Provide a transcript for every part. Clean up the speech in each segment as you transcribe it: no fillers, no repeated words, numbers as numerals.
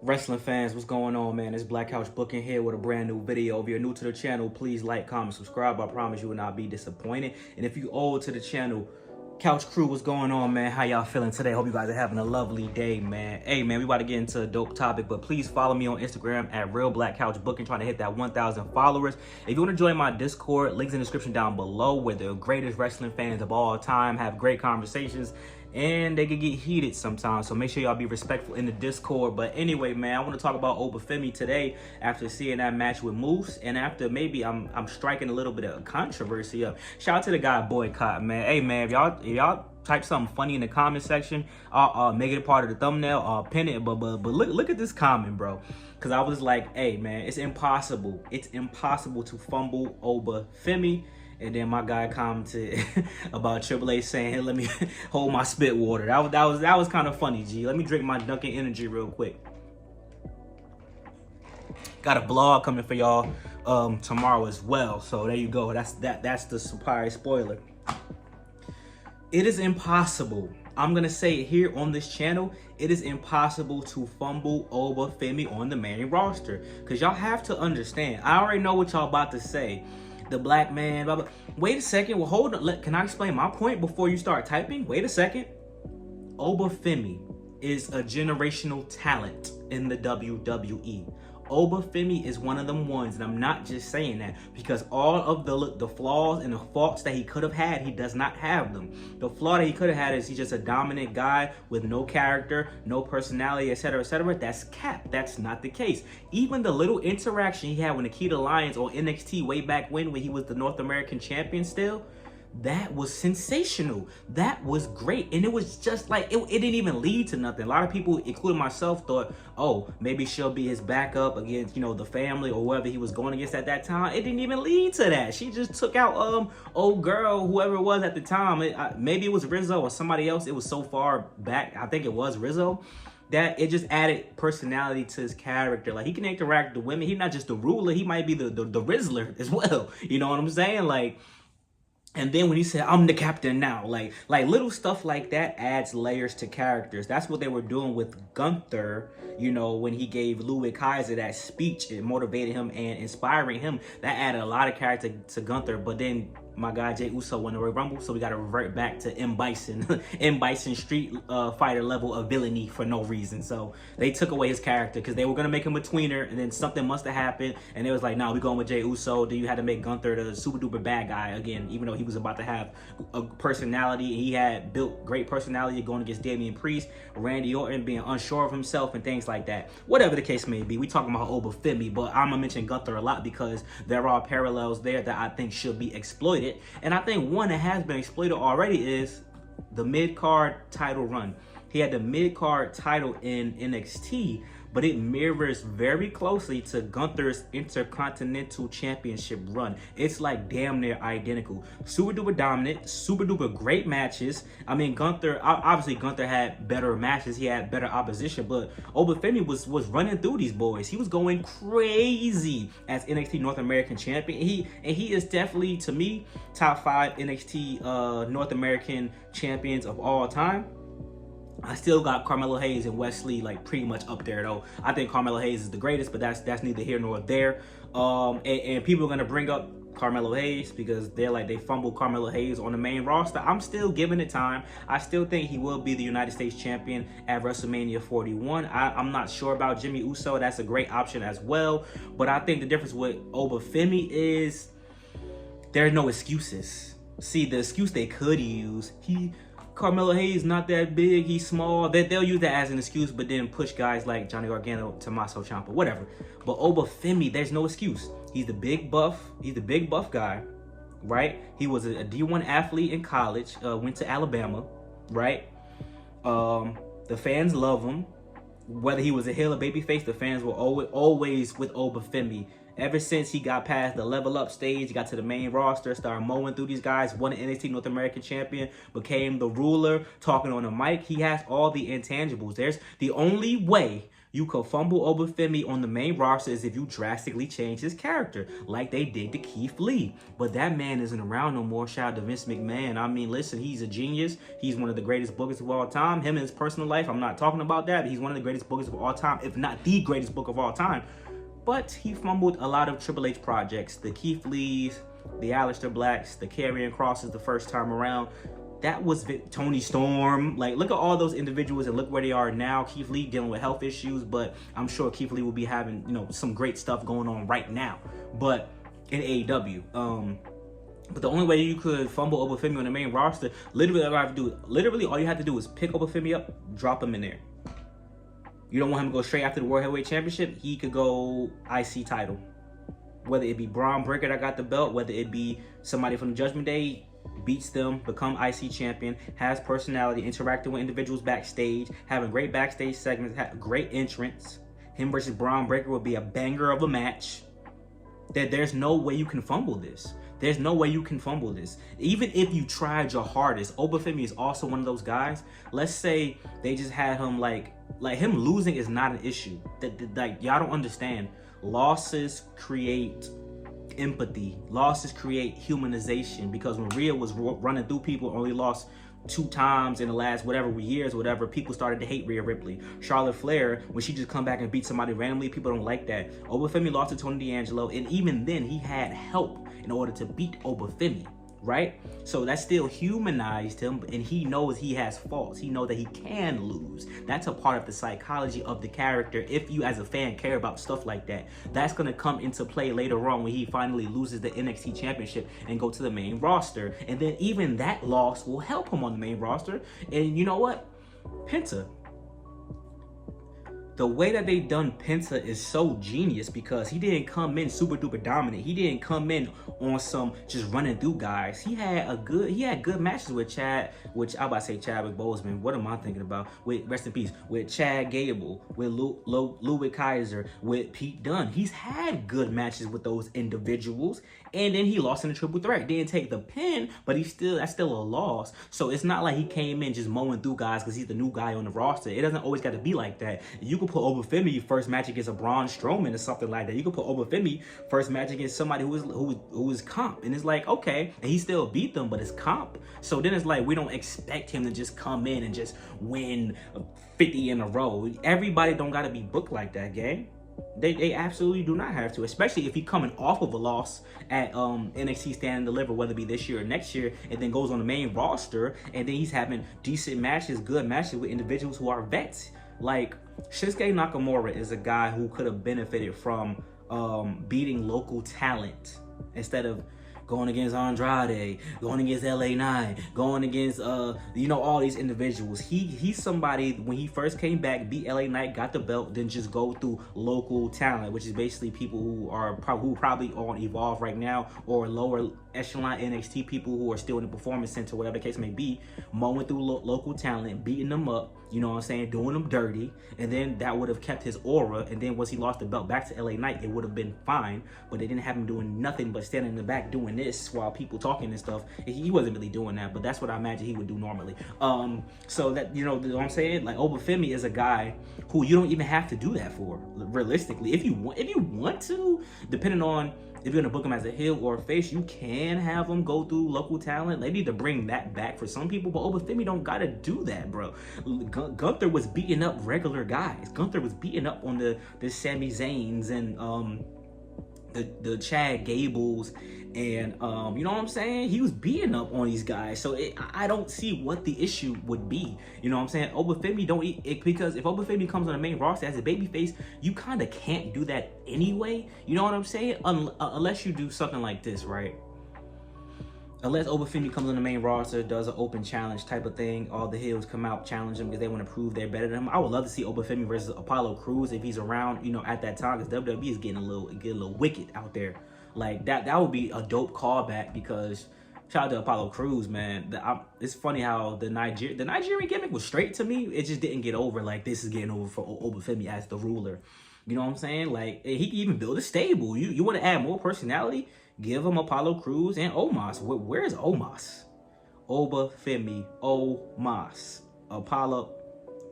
Wrestling fans, what's going on, man? It's Black Couch Booking here with a brand new video. If you're new to the channel, please like, comment, subscribe. I promise you will not be disappointed. And if you old to the channel, Couch Crew, what's going on, man? How y'all feeling today? Hope you guys are having a lovely day, man. Hey, man, we about to get into a dope topic, but please follow me on Instagram at Real Black Couch Booking, trying to hit that 1,000 followers. If you want to join my Discord, links in the description down below, where the greatest wrestling fans of all time have great conversations, and they can get heated sometimes, so make sure y'all be respectful in the Discord. But anyway, man, I want to talk about Femi today after seeing that match with Moose, and after maybe I'm striking a little bit of controversy up. Shout out to the guy Boycott, man. Hey, man, if y'all type something funny in the comment section, I'll make it a part of the thumbnail, I'll pin it. But look at this comment, bro, because I was like, hey, man, it's impossible to fumble over Femi. And then my guy commented about Triple H saying, hey, let me hold my spit water. That was kind of funny, G. Let me drink my Dunkin' Energy real quick. Got a vlog coming for y'all tomorrow as well. So there you go. That's the surprise spoiler. It is impossible. I'm gonna say it here on this channel. It is impossible to fumble over Femi on the main roster. Cause y'all have to understand. I already know what y'all about to say. The black man, blah, blah. Wait a second. Well, hold on. Can I explain my point before you start typing? Wait a second. Femi is a generational talent in the WWE. Femi is one of them ones, and I'm not just saying that because all of the flaws and the faults that he could have had, he does not have them. The flaw that he could have had is he's just a dominant guy with no character, no personality, etc., etc. That's cap. That's not the case. Even the little interaction he had with Nikita Lyons on NXT way back when he was the North American champion still, that was sensational. That was great. And it was just like, it didn't even lead to nothing. A lot of people, including myself, thought, oh, maybe she'll be his backup against, you know, the family or whoever he was going against at that time. It didn't even lead to that. She just took out old girl, whoever it was at the time. Maybe it was Rizzo or somebody else. It was so far back. I think it was Rizzo. That it just added personality to his character. Like, he can interact with the women. He's not just the ruler. He might be the Rizzler as well. You know what I'm saying? Like, and then when he said, I'm the captain now, like little stuff like that adds layers to characters. That's what they were doing with Gunther, you know, when he gave Ludwig Kaiser that speech. It motivated him and inspiring him. That added a lot of character to Gunther. But then my guy Jey Uso won the Royal Rumble, so we got to revert back to M. Bison, M. Bison Street Fighter level of villainy for no reason. So they took away his character because they were going to make him a tweener, and then something must have happened, and they was like, nah, we're going with Jey Uso. Then you had to make Gunther the super duper bad guy again, even though he was about to have a personality. He had built great personality going against Damian Priest, Randy Orton, being unsure of himself and things like that. Whatever the case may be, we talking about Femi, but I'm going to mention Gunther a lot because there are parallels there that I think should be exploited. And I think one that has been exploited already is the mid-card title run. He had the mid-card title in NXT, but it mirrors very closely to Gunther's Intercontinental Championship run. It's like damn near identical. Super duper dominant, super duper great matches. I mean, obviously Gunther had better matches, he had better opposition, but Femi was running through these boys. He was going crazy as NXT North American champion. He is definitely, to me, top 5 NXT North American champions of all time. I still got Carmelo Hayes and Wesley like pretty much up there though. I think Carmelo Hayes is the greatest, but that's neither here nor there. And people are gonna bring up Carmelo Hayes because they fumbled Carmelo Hayes on the main roster. I'm still giving it time. I still think he will be the United States champion at WrestleMania 41. I'm not sure about Jimmy Uso. That's a great option as well. But I think the difference with Femi is there are no excuses. See, the excuse they could use, Carmelo Hayes not that big, he's small. They'll use that as an excuse, but then push guys like Johnny Gargano, Tommaso Ciampa, whatever. But Femi, there's no excuse. He's the big buff guy, right? He was a D1 athlete in college, went to Alabama, right? The fans love him. Whether he was a heel or babyface, the fans were always with Femi. Ever since he got past the level up stage, he got to the main roster, started mowing through these guys, won an NXT North American champion, became the ruler, talking on the mic. He has all the intangibles. There's the only way You could fumble Obafemi on the main roster as if you drastically change his character, like they did to Keith Lee. But that man isn't around no more. Shout out to Vince McMahon. I mean, listen, he's a genius. He's one of the greatest bookers of all time. Him and his personal life, I'm not talking about that, but he's one of the greatest bookers of all time, if not the greatest book of all time. But he fumbled a lot of Triple H projects. The Keith Lees, the Aleister Blacks, the Karrion Crosses the first time around. That was Tony Storm. Like, look at all those individuals and look where they are now. Keith Lee dealing with health issues, but I'm sure Keith Lee will be having, you know, some great stuff going on right now. But in AEW, but the only way you could fumble Obafemi on the main roster, literally all you have to do is pick Obafemi up, drop him in there. You don't want him to go straight after the World Heavyweight Championship. He could go IC title. Whether it be Braun Breaker that got the belt, whether it be somebody from the Judgment Day, beats them, become IC champion, has personality, interacting with individuals backstage, having great backstage segments, great entrance. Him versus Braun Breaker would be a banger of a match. There's no way you can fumble this. There's no way you can fumble this. Even if you tried your hardest, Obafemi is also one of those guys. Let's say they just had him like him losing is not an issue. Like, y'all don't understand. Losses create empathy. Losses create humanization, because when Rhea was running through people, only lost 2 times in the last whatever years, whatever, people started to hate Rhea Ripley. Charlotte Flair, when she just come back and beat somebody randomly, people don't like that. Obafemi lost to Tony D'Angelo, and even then he had help in order to beat Obafemi, right? So that still humanized him, and he knows he has faults. He knows that he can lose. That's a part of the psychology of the character. If you as a fan care about stuff like that, that's going to come into play later on when he finally loses the NXT championship and go to the main roster. And then even that loss will help him on the main roster. And you know what? Penta. The way that they done Penta is so genius, because he didn't come in super duper dominant. He didn't come in on some just running through guys. He had good matches with Chad, which I about to say Chadwick Boseman. What am I thinking about? With, rest in peace, with Chad Gable, with Ludwig Kaiser, with Pete Dunne. He's had good matches with those individuals, and then he lost in the triple threat. Didn't take the pin, but that's still a loss. So it's not like he came in just mowing through guys because he's the new guy on the roster. It doesn't always got to be like that. You could put Obafemi first match against a Braun Strowman or something like that. You could put Obafemi first match against somebody who is comp, and it's like, okay, and he still beat them, but it's comp. So then it's like, we don't expect him to just come in and just win 50 in a row. Everybody don't got to be booked like that, gang. They absolutely do not have to, especially if he's coming off of a loss at NXT Stand and Deliver, whether it be this year or next year, and then goes on the main roster, and then he's having decent matches, good matches with individuals who are vets. Like, Shinsuke Nakamura is a guy who could have benefited from beating local talent instead of going against Andrade, going against LA Knight, going against all these individuals. He's somebody, when he first came back, beat LA Knight, got the belt, then just go through local talent, which is basically people who probably on Evolve right now, or lower echelon NXT people who are still in the Performance Center, whatever the case may be, mowing through local talent, beating them up, you know what I'm saying, doing them dirty, and then that would have kept his aura. And then once he lost the belt back to LA Knight, it would have been fine, but they didn't have him doing nothing but standing in the back doing this while people talking and stuff. He wasn't really doing that, but that's what I imagine he would do normally. So that, you know what I'm saying, like, Obafemi is a guy who you don't even have to do that for, realistically. If you want to, depending on if you're gonna book him as a heel or a face, you can have him go through local talent. They need to bring that back for some people, but Obafemi don't gotta do that, bro. Gunther was beating up regular guys. Gunther was beating up on the Sami Zayns and the Chad Gables, and you know what I'm saying, he was beating up on these guys. So I don't see what the issue would be. You know what I'm saying? Obafemi don't eat it, because if Obafemi comes on the main roster as a babyface, you kind of can't do that anyway. You know what I'm saying? Unless you do something like this, right? Unless Obafemi comes on the main roster, does an open challenge type of thing, all the heels come out, challenge him because they want to prove they're better than him. I would love to see Obafemi versus Apollo Crews if he's around, you know, at that time, because WWE is getting a little wicked out there. Like, that would be a dope callback, because shout out to Apollo Crews, man. It's funny how the Nigerian gimmick was straight to me. It just didn't get over like this is getting over for Obafemi as the ruler. You know what I'm saying? Like, he can even build a stable. You want to add more personality? Give him Apollo Crews and Omos. Where's Omos? Obafemi, Omos, Apollo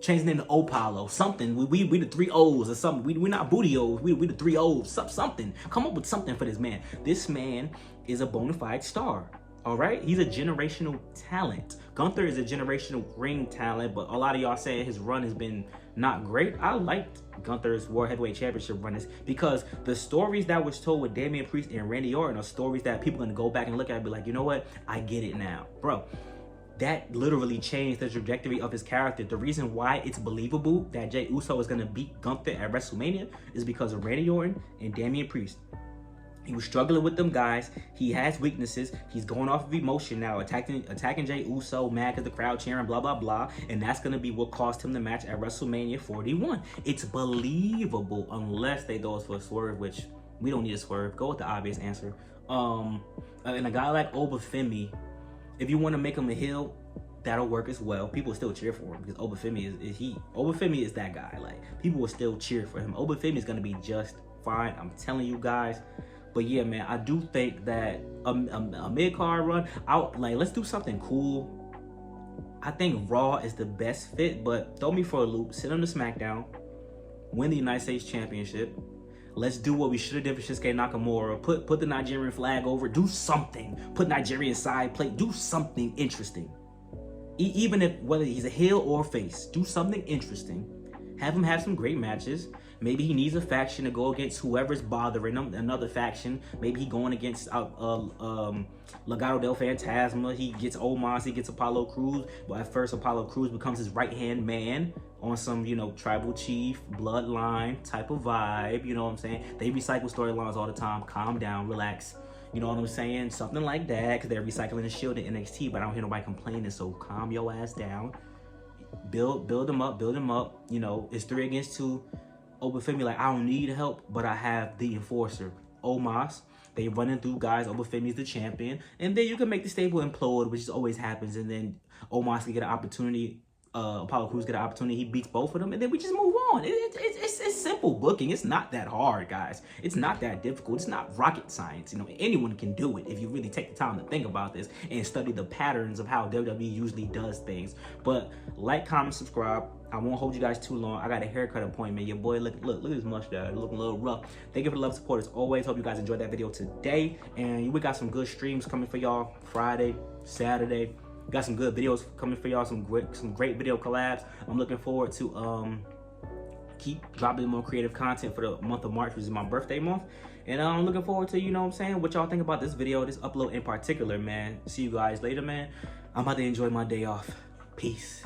Changing into Opalo, something. We the 3 O's or something. We're not booty O's. We the 3 O's. Something. Come up with something for this man. This man is a bona fide star. All right, he's a generational talent. Gunther is a generational ring talent, but a lot of y'all saying his run has been not great. I liked Gunther's World Heavyweight Championship run because the stories that was told with Damian Priest and Randy Orton are stories that people are gonna go back and look at and be like, you know what? I get it now, bro. That literally changed the trajectory of his character. The reason why it's believable that Jey Uso is gonna beat Gunther at WrestleMania is because of Randy Orton and Damian Priest. He was struggling with them guys. He has weaknesses. He's going off of emotion now, attacking Jey Uso, mad at the crowd cheering, blah, blah, blah. And that's going to be what cost him the match at WrestleMania 41. It's believable unless they go for a swerve, which we don't need a swerve. Go with the obvious answer. And a guy like Femi, if you want to make him a heel, that'll work as well. People will still cheer for him because Femi is that guy. Like, people will still cheer for him. Femi is going to be just fine. I'm telling you guys. But yeah, man, I do think that a mid-card run, let's do something cool. I think Raw is the best fit, but throw me for a loop. Sit on the SmackDown, win the United States Championship. Let's do what we should have done for Shinsuke Nakamura. Put the Nigerian flag over. Do something. Put Nigerian side plate. Do something interesting. Even if whether he's a heel or a face, do something interesting. Have him have some great matches. Maybe he needs a faction to go against whoever's bothering him, another faction. Maybe he going against Legado del Fantasma. He gets Omos, he gets Apollo Crews. But at first, Apollo Crews becomes his right-hand man on some, tribal chief, bloodline type of vibe. You know what I'm saying? They recycle storylines all the time. Calm down, relax. You know what I'm saying? Something like that, because they're recycling the Shield in NXT, but I don't hear nobody complaining, so calm your ass down. Build them up. It's 3 against 2. Femi, like, I don't need help, but I have the enforcer, Omos. They running through guys. Femi's the champion, and then you can make the stable implode, which always happens, and then Omos can get an opportunity. Apollo Crews get an opportunity. He beats both of them, and then we just move on. It's simple booking. It's not that hard, guys. It's not that difficult. It's not rocket science. Anyone can do it if you really take the time to think about this and study the patterns of how WWE usually does things. But like, comment, subscribe. I won't hold you guys too long. I got a haircut appointment. Your boy, look at his mustache. Looking a little rough. Thank you for the love and support as always. Hope you guys enjoyed that video today. And we got some good streams coming for y'all Friday, Saturday. We got some good videos coming for y'all. Some great video collabs. I'm looking forward to keep dropping more creative content for the month of March, which is my birthday month. And I'm looking forward to, what y'all think about this video, this upload in particular, man. See you guys later, man. I'm about to enjoy my day off. Peace.